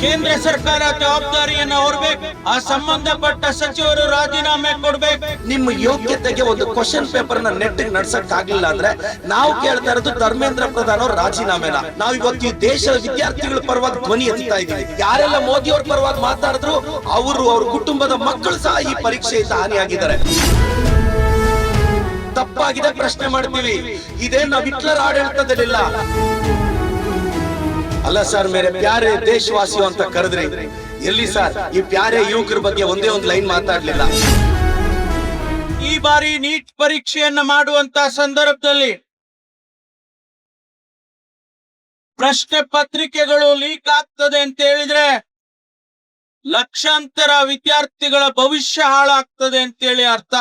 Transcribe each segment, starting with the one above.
ಕೇಂದ್ರ ಸರ್ಕಾರ ಜವಾಬ್ದಾರಿಯನ್ನು ಹೊರಬೇಕು. ಆ ಸಂಬಂಧಪಟ್ಟ ಸಚಿವರು ರಾಜೀನಾಮೆ ಕೊಡ್ಬೇಕು. ನಿಮ್ಮ ಯೋಗ್ಯತೆಗೆ ಒಂದು ಕ್ವಶನ್ ಪೇಪರ್ ನ ನೆಟ್ ನಡ್ಸಕ್ ಆಗ್ಲಿಲ್ಲ ಅಂದ್ರೆ ನಾವು ಕೇಳ್ತಾ ಇರೋದು ಧರ್ಮೇಂದ್ರ ಪ್ರಧಾನ್ ಅವ್ರ ರಾಜೀನಾಮೆನ. ನಾವು ಇವತ್ತು ಈ ದೇಶದ ವಿದ್ಯಾರ್ಥಿಗಳ ಪರವಾಗಿ ಧ್ವನಿ ಎತ್ತಾ ಇದ್ದೀವಿ. ಯಾರೆಲ್ಲ ಮೋದಿ ಅವ್ರ ಪರವಾಗಿ ಮಾತಾಡಿದ್ರು ಅವರು ಅವ್ರ ಕುಟುಂಬದ ಮಕ್ಕಳು ಸಹ ಈ ಪರೀಕ್ಷೆಯಿಂದ ಹಾನಿಯಾಗಿದ್ದಾರೆ. ತಪ್ಪಾಗಿದೆ ಪ್ರಶ್ನೆ ಮಾಡ್ತೀವಿ. ಇದೇ ನಾವು ಹಿಟ್ಲರ್ ಆಡಳಿತದಲ್ಲಿಲ್ಲ. ಅಲ್ಲ ಸರ್, ಮೇರೆ ಪ್ಯಾರೆ ದೇಶವಾಸಿಯು ಅಂತ ಕರೆದ್ರಿ. ಎಲ್ಲಿ ಸರ್ ಈ ಪ್ಯಾರೆ ಯುವಕರ ಬಗ್ಗೆ ಒಂದೇ ಒಂದು ಲೈನ್ ಮಾತಾಡ್ಲಿಲ್ಲ. ಈ ಬಾರಿ ನೀಟ್ ಪರೀಕ್ಷೆಯನ್ನ ಮಾಡುವಂತ ಸಂದರ್ಭದಲ್ಲಿ ಪ್ರಶ್ನೆ ಪತ್ರಿಕೆಗಳು ಲೀಕ್ ಆಗ್ತದೆ ಅಂತ ಹೇಳಿದ್ರೆ ಲಕ್ಷಾಂತರ ವಿದ್ಯಾರ್ಥಿಗಳ ಭವಿಷ್ಯ ಹಾಳಾಗ್ತದೆ ಅಂತೇಳಿ ಅರ್ಥ.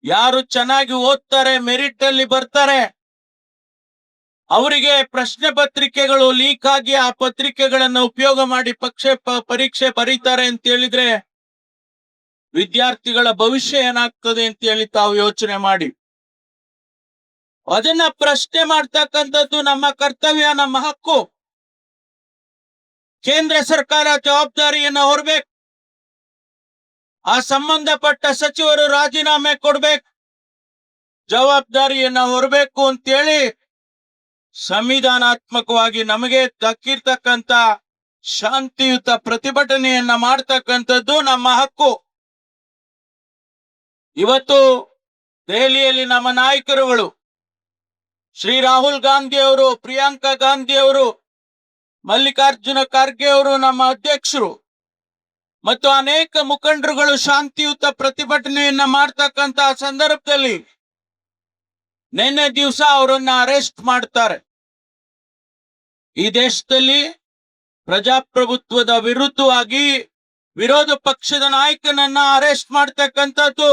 ಯಾರು ಚೆನ್ನಾಗಿ ಓದ್ತಾರೆ, ಮೆರಿಟ್ ಅಲ್ಲಿ ಬರ್ತಾರೆ, ಅವರಿಗೆ ಪ್ರಶ್ನೆ ಪತ್ರಿಕೆಗಳು ಲೀಕ್ ಆಗಿ ಆ ಪತ್ರಿಕೆಗಳನ್ನು ಉಪಯೋಗ ಮಾಡಿ ಪರೀಕ್ಷೆ ಬರೀತಾರೆ ಅಂತ ಹೇಳಿದ್ರೆ ವಿದ್ಯಾರ್ಥಿಗಳ ಭವಿಷ್ಯ ಏನಾಗ್ತದೆ ಅಂತ ಹೇಳಿ ತಾವು ಯೋಚನೆ ಮಾಡಿ. ಅದನ್ನ ಪ್ರಶ್ನೆ ಮಾಡ್ತಕ್ಕಂಥದ್ದು ನಮ್ಮ ಕರ್ತವ್ಯ, ನಮ್ಮ ಹಕ್ಕು. ಕೇಂದ್ರ ಸರ್ಕಾರ ಜವಾಬ್ದಾರಿಯನ್ನು ಹೊರಬೇಕು. ಆ ಸಂಬಂಧಪಟ್ಟ ಸಚಿವರು ರಾಜೀನಾಮೆ ಕೊಡ್ಬೇಕು, ಜವಾಬ್ದಾರಿಯನ್ನ ಹೊರಬೇಕು ಅಂತೇಳಿ ಸಂವಿಧಾನಾತ್ಮಕವಾಗಿ ನಮಗೆ ದಕ್ಕಿರ್ತಕ್ಕಂತ ಶಾಂತಿಯುತ ಪ್ರತಿಭಟನೆಯನ್ನ ಮಾಡ್ತಕ್ಕಂಥದ್ದು ನಮ್ಮ ಹಕ್ಕು. ಇವತ್ತು ದೆಹಲಿಯಲ್ಲಿ ನಮ್ಮ ನಾಯಕರುಗಳು ಶ್ರೀ ರಾಹುಲ್ ಗಾಂಧಿ ಅವರು, ಪ್ರಿಯಾಂಕಾ ಗಾಂಧಿ ಅವರು, ಮಲ್ಲಿಕಾರ್ಜುನ ಖರ್ಗೆ ಅವರು, ನಮ್ಮ ಅಧ್ಯಕ್ಷರು ಮತ್ತು ಅನೇಕ ಮುಖಂಡರುಗಳು ಶಾಂತಿಯುತ ಪ್ರತಿಭಟನೆಯನ್ನ ಮಾಡ್ತಕ್ಕಂತ ಸಂದರ್ಭದಲ್ಲಿ ನಿನ್ನೆ ದಿವಸ ಅವರನ್ನ ಅರೆಸ್ಟ್ ಮಾಡ್ತಾರೆ. ಈ ದೇಶದಲ್ಲಿ ಪ್ರಜಾಪ್ರಭುತ್ವದ ವಿರುದ್ಧವಾಗಿ ವಿರೋಧ ಪಕ್ಷದ ನಾಯಕನನ್ನ ಅರೆಸ್ಟ್ ಮಾಡ್ತಕ್ಕಂಥದ್ದು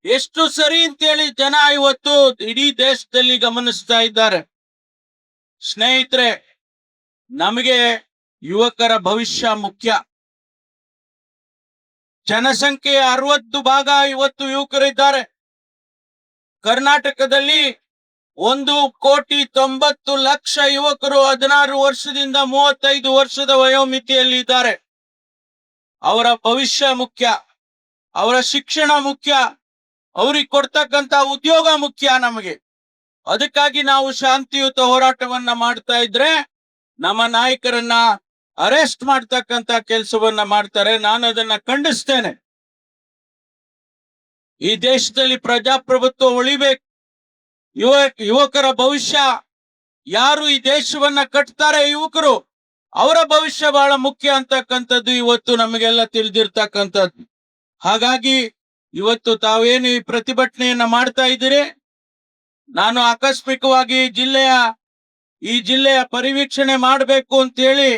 ಎಷ್ಟು ಸರಿ ಅಂತೇಳಿ ಜನ ಇವತ್ತು ಇಡೀ ದೇಶದಲ್ಲಿ ಗಮನಿಸ್ತಾ ಇದ್ದಾರೆ. ಸ್ನೇಹಿತರೆ, ನಮಗೆ ಯುವಕರ ಭವಿಷ್ಯ ಮುಖ್ಯ. ಜನಸಂಖ್ಯೆಯ 60% ಇವತ್ತು ಯುವಕರಿದ್ದಾರೆ. ಕರ್ನಾಟಕದಲ್ಲಿ 1,90,00,000 ಯುವಕರು 16 ವರ್ಷದಿಂದ 35 ವರ್ಷದ ವಯೋಮಿತಿಯಲ್ಲಿ ಇದ್ದಾರೆ. ಅವರ ಭವಿಷ್ಯ ಮುಖ್ಯ, ಅವರ ಶಿಕ್ಷಣ ಮುಖ್ಯ, ಅವ್ರಿಗೆ ಕೊಡ್ತಕ್ಕಂತ ಉದ್ಯೋಗ ಮುಖ್ಯ ನಮಗೆ. ಅದಕ್ಕಾಗಿ ನಾವು ಶಾಂತಿಯುತ ಹೋರಾಟವನ್ನ ಮಾಡ್ತಾ ಇದ್ರೆ ನಮ್ಮ ನಾಯಕರನ್ನ ಅರೆಸ್ಟ್ ಮಾಡ್ತಕ್ಕಂತ ಕೆಲಸವನ್ನ ಮಾಡ್ತಾರೆ. ನಾನು ಅದನ್ನ ಖಂಡಿಸ್ತೇನೆ. ಈ ದೇಶದಲ್ಲಿ ಪ್ರಜಾಪ್ರಭುತ್ವ ಉಳಿಬೇಕು. ಯುವಕರ ಭವಿಷ್ಯ, ಯಾರು ಈ ದೇಶವನ್ನ ಕಟ್ತಾರೆ ಯುವಕರು, ಅವರ ಭವಿಷ್ಯ ಬಹಳ ಮುಖ್ಯ ಅಂತಕ್ಕಂಥದ್ದು ಇವತ್ತು ನಮಗೆಲ್ಲ ತಿಳಿದಿರ್ತಕ್ಕಂಥದ್ದು. ಹಾಗಾಗಿ ಇವತ್ತು ತಾವೇನು ಈ ಪ್ರತಿಭಟನೆಯನ್ನ ಮಾಡ್ತಾ ಇದ್ದೀರಿ, ನಾನು ಆಕಸ್ಮಿಕವಾಗಿ ಈ ಜಿಲ್ಲೆಯ ಪರಿವೀಕ್ಷಣೆ ಮಾಡಬೇಕು ಅಂತೇಳಿ,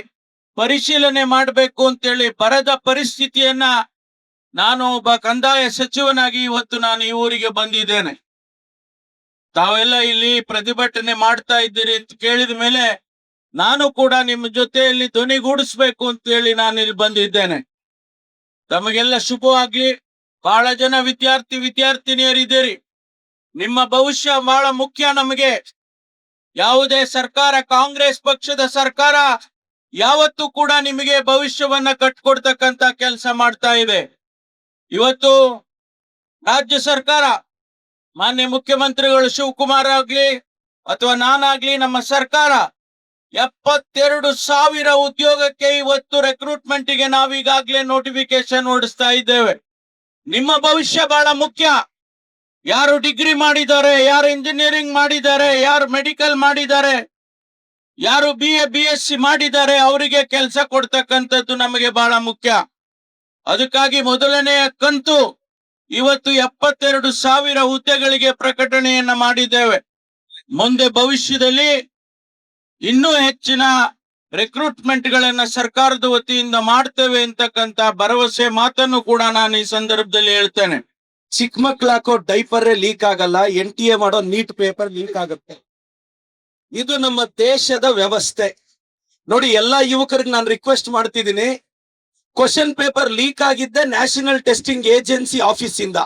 ಪರಿಶೀಲನೆ ಮಾಡಬೇಕು ಅಂತೇಳಿ ಬರದ ಪರಿಸ್ಥಿತಿಯನ್ನ ನಾನು ಒಬ್ಬ ಕಂದಾಯ ಸಚಿವನಾಗಿ ಇವತ್ತು ನಾನು ಈ ಊರಿಗೆ ಬಂದಿದ್ದೇನೆ. ತಾವೆಲ್ಲ ಇಲ್ಲಿ ಪ್ರತಿಭಟನೆ ಮಾಡ್ತಾ ಇದ್ದೀರಿ ಅಂತ ಕೇಳಿದ ಮೇಲೆ ನಾನು ಕೂಡ ನಿಮ್ಮ ಜೊತೆಯಲ್ಲಿ ಧ್ವನಿಗೂಡಿಸ್ಬೇಕು ಅಂತೇಳಿ ನಾನು ಇಲ್ಲಿ ಬಂದಿದ್ದೇನೆ. ತಮಗೆಲ್ಲ ಶುಭವಾಗ್ಲಿ. ಬಹಳ ಜನ ವಿದ್ಯಾರ್ಥಿನಿಯರಿದ್ದೀರಿ. ನಿಮ್ಮ ಭವಿಷ್ಯ ಬಹಳ ಮುಖ್ಯ ನಮಗೆ. ಯಾವುದೇ ಸರ್ಕಾರ, ಕಾಂಗ್ರೆಸ್ ಪಕ್ಷದ ಸರ್ಕಾರ ಯಾವತ್ತೂ ಕೂಡ ನಿಮಗೆ ಭವಿಷ್ಯವನ್ನ ಕಟ್ಕೊಡ್ತಕ್ಕಂತ ಕೆಲಸ ಮಾಡ್ತಾ ಇದೆ. ಇವತ್ತು ರಾಜ್ಯ ಸರ್ಕಾರ, ಮಾನ್ಯ ಮುಖ್ಯಮಂತ್ರಿಗಳು ಶಿವಕುಮಾರ್ ಆಗ್ಲಿ ಅಥವಾ ನಾನಾಗ್ಲಿ, ನಮ್ಮ ಸರ್ಕಾರ 72,000 ಉದ್ಯೋಗಕ್ಕೆ ಇವತ್ತು ರೆಕ್ರೂಟ್ಮೆಂಟ್ಗೆ ನಾವೀಗಾಗ್ಲೇ ನೋಟಿಫಿಕೇಶನ್ ಹೊರಡಿಸ್ತಾ ಇದ್ದೇವೆ. ನಿಮ್ಮ ಭವಿಷ್ಯ ಬಹಳ ಮುಖ್ಯ. ಯಾರು ಡಿಗ್ರಿ ಮಾಡಿದ್ದಾರೆ, ಯಾರು ಇಂಜಿನಿಯರಿಂಗ್ ಮಾಡಿದ್ದಾರೆ, ಯಾರು ಮೆಡಿಕಲ್ ಮಾಡಿದ್ದಾರೆ, ಯಾರು BA BSc ಮಾಡಿದ್ದಾರೆ, ಅವರಿಗೆ ಕೆಲಸ ಕೊಡ್ತಕ್ಕಂಥದ್ದು ನಮಗೆ ಬಹಳ ಮುಖ್ಯ. ಅದಕ್ಕಾಗಿ ಮೊದಲನೆಯ ಕಂತು ಇವತ್ತು 72,000 ಹುದ್ದೆಗಳಿಗೆ ಪ್ರಕಟಣೆಯನ್ನ ಮಾಡಿದ್ದೇವೆ. ಮುಂದೆ ಭವಿಷ್ಯದಲ್ಲಿ ಇನ್ನೂ ಹೆಚ್ಚಿನ ರೆಕ್ರೂಟ್ಮೆಂಟ್ ಗಳನ್ನ ಸರ್ಕಾರದ ವತಿಯಿಂದ ಮಾಡ್ತೇವೆ ಅಂತಕ್ಕಂತ ಭರವಸೆ ಮಾತನ್ನು ಕೂಡ ನಾನು ಈ ಸಂದರ್ಭದಲ್ಲಿ ಹೇಳ್ತೇನೆ. ಚಿಕ್ಕ ಮಕ್ಳು ಹಾಕೋ ಡೈಪರ್ ಲೀಕ್ ಆಗಲ್ಲ, NTA ಮಾಡೋ ನೀಟ್ ಪೇಪರ್ ಲೀಕ್ ಆಗುತ್ತೆ. ಇದು ನಮ್ಮ ದೇಶದ ವ್ಯವಸ್ಥೆ. ನೋಡಿ, ಎಲ್ಲಾ ಯುವಕರಿಗೆ ನಾನು ರಿಕ್ವೆಸ್ಟ್ ಮಾಡ್ತಿದ್ದೀನಿ, ಕ್ವಶನ್ ಪೇಪರ್ ಲೀಕ್ ಆಗಿದ್ದೆ ನ್ಯಾಷನಲ್ ಟೆಸ್ಟಿಂಗ್ ಏಜೆನ್ಸಿ ಆಫೀಸ್ ಇಂದ.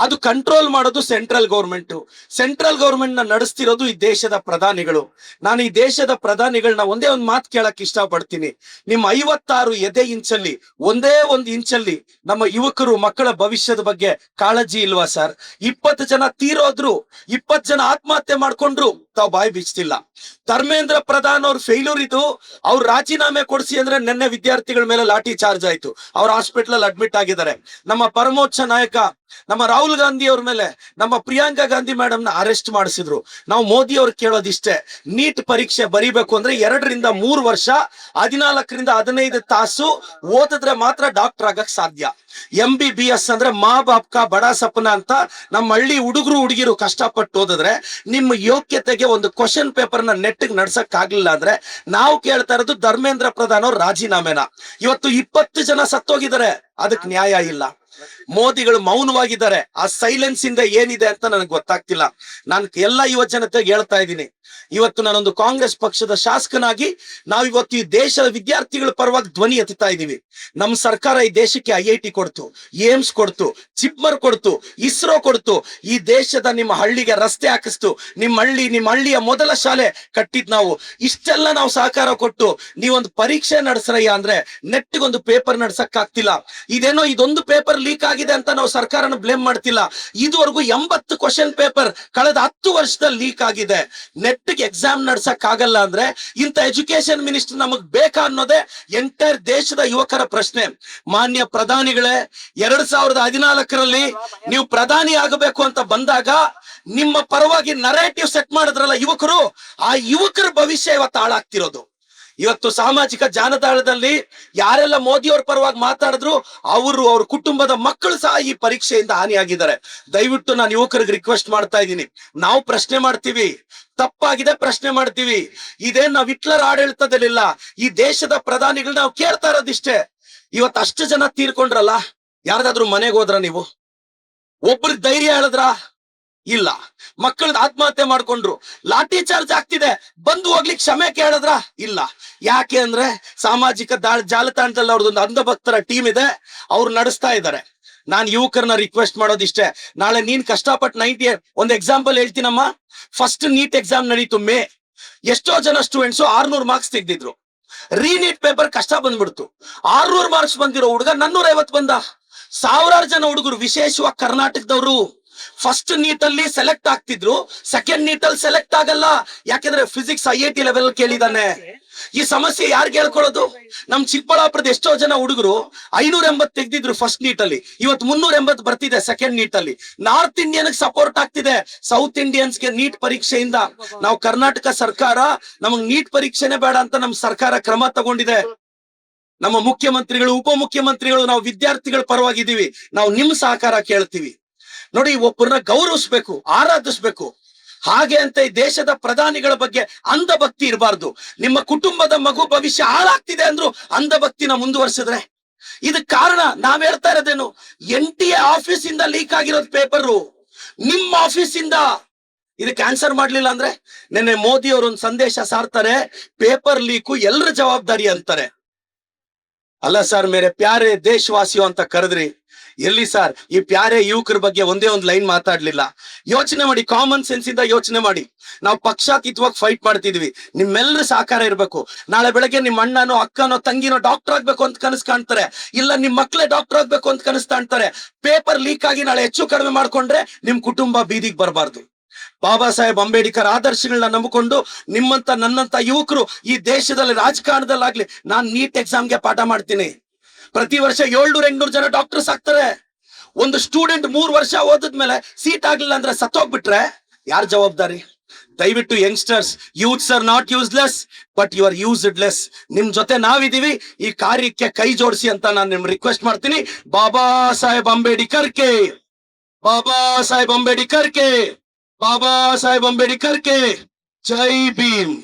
ಅದು ಕಂಟ್ರೋಲ್ ಮಾಡೋದು ಸೆಂಟ್ರಲ್ ಗೌರ್ಮೆಂಟ್. ಸೆಂಟ್ರಲ್ ಗೌರ್ಮೆಂಟ್ ನ ನಡೆಸ್ತಿರೋದು ಈ ದೇಶದ ಪ್ರಧಾನಿಗಳು. ನಾನು ಈ ದೇಶದ ಪ್ರಧಾನಿಗಳನ್ನ ಒಂದೇ ಒಂದು ಮಾತು ಕೇಳಕ್ ಇಷ್ಟಪಡ್ತೀನಿ. ನಿಮ್ಮ 56 ಎದೆ ಇಂಚಲ್ಲಿ ಒಂದೇ ಒಂದು ಇಂಚಲ್ಲಿ ನಮ್ಮ ಯುವಕರು ಮಕ್ಕಳ ಭವಿಷ್ಯದ ಬಗ್ಗೆ ಕಾಳಜಿ ಇಲ್ವಾ ಸರ್? 20 ಜನ ತೀರೋದ್ರು, 20 ಜನ ಆತ್ಮಹತ್ಯೆ ಮಾಡ್ಕೊಂಡ್ರು, ತಾವು ಬಾಯಿ ಬಿಚ್ತಿಲ್ಲ. ಧರ್ಮೇಂದ್ರ ಪ್ರಧಾನ್ ಅವ್ರ ಫೇಲ್ಯೂರ್ ಇದು. ಅವ್ರು ರಾಜೀನಾಮೆ ಕೊಡಿಸಿ ಅಂದ್ರೆ ನಿನ್ನೆ ವಿದ್ಯಾರ್ಥಿಗಳ ಮೇಲೆ ಲಾಠಿ ಚಾರ್ಜ್ ಆಯ್ತು, ಅವ್ರ ಹಾಸ್ಪಿಟಲ್ ಅಡ್ಮಿಟ್ ಆಗಿದ್ದಾರೆ. ನಮ್ಮ ಪರಮೋಚ್ಚ ನಾಯಕ ನಮ್ಮ ರಾಹುಲ್ ಗಾಂಧಿ ಅವ್ರ ಮೇಲೆ ನಮ್ಮ ಪ್ರಿಯಾಂಕಾ ಗಾಂಧಿ ಮೇಡಮ್ ನ ಅರೆಸ್ಟ್ ಮಾಡಿಸಿದ್ರು. ನಾವು ಮೋದಿ ಅವ್ರು ಕೇಳೋದಿಷ್ಟೇ, ನೀಟ್ ಪರೀಕ್ಷೆ ಬರೀಬೇಕು ಅಂದ್ರೆ 2 ರಿಂದ 3 ವರ್ಷ 14 ರಿಂದ 15 ತಾಸು ಓದಿದ್ರೆ ಮಾತ್ರ ಡಾಕ್ಟರ್ ಆಗಕ್ ಸಾಧ್ಯ. MBBS ಅಂದ್ರೆ ಮಾ ಬಾಪ್ ಕಾ ಬಡಾ ಸಪನ ಅಂತ ನಮ್ಮ ಹಳ್ಳಿ ಹುಡುಗರು ಹುಡುಗಿರು ಕಷ್ಟಪಟ್ಟು ಓದಿದ್ರೆ ನಿಮ್ಮ ಯೋಗ್ಯತೆಗೆ ಒಂದು ಕ್ವಶನ್ ಪೇಪರ್ ನ ನೆಟ್ಟಿಗೆ ನಡ್ಸಕ್ ಆಗ್ಲಿಲ್ಲ ಅಂದ್ರೆ ನಾವು ಕೇಳ್ತಾ ಇರೋದು ಧರ್ಮೇಂದ್ರ ಪ್ರಧಾನ್ ಅವ್ರ ರಾಜೀನಾಮೆನ. ಇವತ್ತು 20 ಜನ ಸತ್ತೋಗಿದ್ದಾರೆ, ಅದಕ್ಕೆ ನ್ಯಾಯ ಇಲ್ಲ. ಮೋದಿಗಳು ಮೌನವಾಗಿದ್ದಾರೆ. ಆ ಸೈಲೆನ್ಸ್ ಇಂದ ಏನಿದೆ ಅಂತ ನನಗೆ ಗೊತ್ತಾಗ್ತಿಲ್ಲ. ನಾನು ಎಲ್ಲ ಯುವ ಜನತೆಗೆ ಹೇಳ್ತಾ ಇದ್ದೀನಿ, ಇವತ್ತು ನಾನೊಂದು ಕಾಂಗ್ರೆಸ್ ಪಕ್ಷದ ಶಾಸಕನಾಗಿ ನಾವಿವತ್ತು ಈ ದೇಶದ ವಿದ್ಯಾರ್ಥಿಗಳ ಪರವಾಗಿ ಧ್ವನಿ ಎತ್ತುತ್ತಾ ಇದೀವಿ. ನಮ್ಮ ಸರ್ಕಾರ ಈ ದೇಶಕ್ಕೆ IIT ಕೊಡ್ತು, ಏಮ್ಸ್ ಕೊಡ್ತು, ಚಿಪ್ಮರ್ ಕೊಡ್ತು, ಇಸ್ರೋ ಕೊಡ್ತು. ಈ ದೇಶದ ನಿಮ್ಮ ಹಳ್ಳಿಗೆ ರಸ್ತೆ ಹಾಕಿಸ್ತು, ನಿಮ್ಮ ಹಳ್ಳಿಯ ಮೊದಲ ಶಾಲೆ ಕಟ್ಟಿದ್ ನಾವು. ಇಷ್ಟೆಲ್ಲ ನಾವು ಸಹಕಾರ ಕೊಟ್ಟು ನೀವೊಂದು ಪರೀಕ್ಷೆ ನಡೆಸ್ರಯ್ಯ ಅಂದ್ರೆ ನೆಟ್ಟಿಗೊಂದು ಪೇಪರ್ ನಡ್ಸಕ್ ಆಗ್ತಿಲ್ಲ. ಇದೇನೋ ಇದೊಂದು ಪೇಪರ್ ಲೀಕ್ ಆಗಿದೆ ಅಂತ ನಾವು ಸರ್ಕಾರನ ಬ್ಲೇಮ್ ಮಾಡ್ತಿಲ್ಲ. ಇದುವರೆಗೂ 80 ಕ್ವಶನ್ ಪೇಪರ್ ಕಳೆದ 10 ವರ್ಷದಲ್ಲಿ ಲೀಕ್ ಆಗಿದೆ. ನೆಟ್ಟಿಗೆ ಎಕ್ಸಾಮ್ ನಡ್ಸಕ್ ಆಗಲ್ಲ ಅಂದ್ರೆ ಇಂಥ ಎಜುಕೇಶನ್ ಮಿನಿಸ್ಟರ್ ನಮಗ್ ಬೇಕಾ ಅನ್ನೋದೇ ಎಂಟೈರ್ ದೇಶದ ಯುವಕರ ಪ್ರಶ್ನೆ. ಮಾನ್ಯ ಪ್ರಧಾನಿಗಳೇ, 2014ರಲ್ಲಿ ನೀವು ಪ್ರಧಾನಿ ಆಗಬೇಕು ಅಂತ ಬಂದಾಗ ನಿಮ್ಮ ಪರವಾಗಿ ನರೇಟಿವ್ ಸೆಟ್ ಮಾಡಿದ್ರಲ್ಲ ಯುವಕರು, ಆ ಯುವಕರ ಭವಿಷ್ಯ ಇವತ್ತು ಹಾಳಾಗ್ತಿರೋದು. ಇವತ್ತು ಸಾಮಾಜಿಕ ಜಾಲತಾಣದಲ್ಲಿ ಯಾರೆಲ್ಲ ಮೋದಿ ಅವ್ರ ಪರವಾಗಿ ಮಾತಾಡಿದ್ರು ಅವ್ರ ಕುಟುಂಬದ ಮಕ್ಕಳು ಸಹ ಈ ಪರೀಕ್ಷೆಯಿಂದ ಹಾನಿಯಾಗಿದ್ದಾರೆ. ದಯವಿಟ್ಟು ನಾನು ಯುವಕರಿಗೆ ರಿಕ್ವೆಸ್ಟ್ ಮಾಡ್ತಾ ಇದ್ದೀನಿ, ನಾವು ಪ್ರಶ್ನೆ ಮಾಡ್ತೀವಿ, ತಪ್ಪಾಗಿದೆ ಪ್ರಶ್ನೆ ಮಾಡ್ತೀವಿ. ಇದೇನ್ ನಾವು ಹಿಟ್ಲರ್ ಆಡಳಿತದಲ್ಲಿಲ್ಲ. ಈ ದೇಶದ ಪ್ರಧಾನಿಗಳು ನಾವು ಕೇಳ್ತಾ ಇರೋದಿಷ್ಟೇ. ಇವತ್ತು ಅಷ್ಟು ಜನ ತೀರ್ಕೊಂಡ್ರಲ್ಲ, ಯಾರ್ದಾದ್ರು ಮನೆಗೆ ಹೋದ್ರ ನೀವು? ಒಬ್ರಿಗೆ ಧೈರ್ಯ ಹೇಳಿದ್ರ? ಇಲ್ಲ. ಮಕ್ಕಳದ ಆತ್ಮಹತ್ಯೆ ಮಾಡ್ಕೊಂಡ್ರು, ಲಾಠಿ ಚಾರ್ಜ್ ಆಗ್ತಿದೆ, ಬಂದು ಹೋಗ್ಲಿಕ್ಕೆ ಕ್ಷಮೆ ಕೇಳಿದ್ರ? ಇಲ್ಲ. ಯಾಕೆ ಅಂದ್ರೆ ಸಾಮಾಜಿಕ ಜಾಲತಾಣದಲ್ಲಿ ಅವ್ರದೊಂದು ಅಂಧಭಕ್ತರ ಟೀಮ್ ಇದೆ, ಅವ್ರು ನಡೆಸ್ತಾ ಇದ್ದಾರೆ. ನಾನ್ ಯುವಕರನ್ನ ರಿಕ್ವೆಸ್ಟ್ ಮಾಡೋದಿಷ್ಟೇ, ನಾಳೆ ನೀನ್ ಕಷ್ಟಪಟ್ಟು 90 ಒಂದು ಎಕ್ಸಾಂಪಲ್ ಹೇಳ್ತೀನಮ್ಮ. ಫಸ್ಟ್ ನೀಟ್ ಎಕ್ಸಾಮ್ ನಡೀತು ಮೇ. ಎಷ್ಟೋ ಜನ ಸ್ಟೂಡೆಂಟ್ಸ್ 600 ಮಾರ್ಕ್ಸ್ ತೆಗ್ದಿದ್ರು. ರೀನೀಟ್ ಪೇಪರ್ ಕಷ್ಟ ಬಂದ್ಬಿಡ್ತು. 600 ಮಾರ್ಕ್ಸ್ ಬಂದಿರೋ ಹುಡುಗ 450 ಬಂದ. ಸಾವಿರಾರು ಜನ ಹುಡುಗರು, ವಿಶೇಷವಾಗಿ ಕರ್ನಾಟಕದವರು, ಫಸ್ಟ್ ನೀಟ್ ಅಲ್ಲಿ ಸೆಲೆಕ್ಟ್ ಆಗ್ತಿದ್ರು, ಸೆಕೆಂಡ್ ನೀಟ್ ಅಲ್ಲಿ ಸೆಲೆಕ್ಟ್ ಆಗಲ್ಲ. ಯಾಕೆಂದ್ರೆ ಫಿಸಿಕ್ಸ್ IIT ಲೆವೆಲ್ ಕೇಳಿದಾನೆ. ಈ ಸಮಸ್ಯೆ ಯಾರ್ಗೆ ಹೇಳ್ಕೊಳ್ಳೋದು? ನಮ್ ಚಿಕ್ಕಬಳ್ಳಾಪುರದ ಎಷ್ಟೋ ಜನ ಹುಡುಗರು 580 ತೆಗ್ದಿದ್ರು ಫಸ್ಟ್ ನೀಟ್ ಅಲ್ಲಿ, ಇವತ್ತು 380 ಬರ್ತಿದೆ ಸೆಕೆಂಡ್ ನೀಟ್ ಅಲ್ಲಿ. ನಾರ್ತ್ ಇಂಡಿಯನ್ ಸಪೋರ್ಟ್ ಆಗ್ತಿದೆ, ಸೌತ್ ಇಂಡಿಯನ್ಸ್ಗೆ ನೀಟ್ ಪರೀಕ್ಷೆಯಿಂದ. ನಾವು ಕರ್ನಾಟಕ ಸರ್ಕಾರ ನಮಗ್ ನೀಟ್ ಪರೀಕ್ಷೆನೆ ಬೇಡ ಅಂತ ನಮ್ ಸರ್ಕಾರ ಕ್ರಮ ತಗೊಂಡಿದೆ. ನಮ್ಮ ಮುಖ್ಯಮಂತ್ರಿಗಳು, ಉಪಮುಖ್ಯಮಂತ್ರಿಗಳು, ನಾವು ವಿದ್ಯಾರ್ಥಿಗಳ ಪರವಾಗಿದ್ದೀವಿ. ನಾವು ನಿಮ್ ಸಹಕಾರ ಕೇಳ್ತೀವಿ. ನೋಡಿ, ಒಬ್ಬರನ್ನ ಗೌರವಿಸ್ಬೇಕು, ಆರಾಧಿಸ್ಬೇಕು. ಹಾಗೆ ಅಂತ ಈ ದೇಶದ ಪ್ರಧಾನಿಗಳ ಬಗ್ಗೆ ಅಂಧಭಕ್ತಿ ಇರಬಾರ್ದು. ನಿಮ್ಮ ಕುಟುಂಬದ ಮಗು ಭವಿಷ್ಯ ಹಾಳಾಗ್ತಿದೆ ಅಂದ್ರು ಅಂಧಭಕ್ತಿನ ಮುಂದುವರ್ಸಿದ್ರೆ ಇದಕ್ ಕಾರಣ ನಾವ್ ಹೇಳ್ತಾ ಇರೋದೇನು? NTA ಆಫೀಸ್ ಇಂದ ಲೀಕ್ ಆಗಿರೋದು ಪೇಪರು, ನಿಮ್ಮ ಆಫೀಸ್ ಇಂದ. ಇದಕ್ಕೆ ಆನ್ಸರ್ ಮಾಡ್ಲಿಲ್ಲ ಅಂದ್ರೆ ನಿನ್ನೆ ಮೋದಿ ಅವರು ಒಂದು ಸಂದೇಶ ಸಾರ್ತಾರೆ, ಪೇಪರ್ ಲೀಕು ಎಲ್ರ ಜವಾಬ್ದಾರಿ ಅಂತಾರೆ. ಅಲ್ಲ ಸರ್, ಮೇರೆ ಪ್ಯಾರೆ ದೇಶವಾಸಿಯೋ ಅಂತ ಕರೆದ್ರಿ. ಎಲ್ಲಿ ಸರ್ ಈ ಪ್ಯಾರೆ ಯುವಕರ ಬಗ್ಗೆ ಒಂದೇ ಒಂದು ಲೈನ್ ಮಾತಾಡ್ಲಿಲ್ಲ. ಯೋಚನೆ ಮಾಡಿ, ಕಾಮನ್ ಸೆನ್ಸ್ ಇಂದ ಯೋಚನೆ ಮಾಡಿ. ನಾವು ಪಕ್ಷಾತೀತವಾಗಿ ಫೈಟ್ ಮಾಡ್ತಿದ್ವಿ, ನಿಮ್ಮೆಲ್ಲರ ಸಹಕಾರ ಇರ್ಬೇಕು. ನಾಳೆ ಬೆಳಗ್ಗೆ ನಿಮ್ಮ ಅಣ್ಣನೋ ಅಕ್ಕನೋ ತಂಗಿನೋ ಡಾಕ್ಟರ್ ಆಗ್ಬೇಕು ಅಂತ ಕನಸು ಕಾಣ್ತಾರೆ, ಇಲ್ಲ ನಿಮ್ ಮಕ್ಳೇ ಡಾಕ್ಟರ್ ಆಗ್ಬೇಕು ಅಂತ ಕನಸು ಕಾಣ್ತಾರೆ. ಪೇಪರ್ ಲೀಕ್ ಆಗಿ ನಾಳೆ ಹೆಚ್ಚು ಕಡಿಮೆ ಮಾಡ್ಕೊಂಡ್ರೆ ನಿಮ್ ಕುಟುಂಬ ಬೀದಿಗೆ ಬರಬಾರ್ದು. ಬಾಬಾ ಸಾಹೇಬ್ ಅಂಬೇಡ್ಕರ್ ಆದರ್ಶಗಳನ್ನ ನಂಬಿಕೊಂಡು ನಿಮ್ಮಂತ ನನ್ನಂತ ಯುವಕರು ಈ ದೇಶದಲ್ಲಿ ರಾಜಕಾರಣದಲ್ಲಾಗ್ಲಿ, ನಾನ್ ನೀಟ್ ಎಕ್ಸಾಮ್ಗೆ ಪಾಠ ಮಾಡ್ತೀನಿ. ಪ್ರತಿ ವರ್ಷ 700-800 ಜನ ಡಾಕ್ಟರ್ಸ್ ಆಗ್ತಾರೆ. ಒಂದು ಸ್ಟೂಡೆಂಟ್ 3 ವರ್ಷ ಓದಿದ್ಮೇಲೆ ಸೀಟ್ ಆಗ್ಲಿಲ್ಲ ಅಂದ್ರೆ ಸತ್ತೋಗ್ಬಿಟ್ರೆ ಯಾರ್ ಜವಾಬ್ದಾರಿ? ದಯವಿಟ್ಟು youngsters, youths are not useless but you are usedless. ನಿಮ್ ಜೊತೆ ನಾವಿದೀವಿ, ಈ ಕಾರ್ಯಕ್ಕೆ ಕೈ ಜೋಡಿಸಿ ಅಂತ ನಾನು ನಿಮ್ ರಿಕ್ವೆಸ್ಟ್ ಮಾಡ್ತೀನಿ. Baba Saheb Ambedkar K, Baba Saheb Ambedkar K, Baba Saheb Ambedkar K ಜೈ ಭೀಮ್.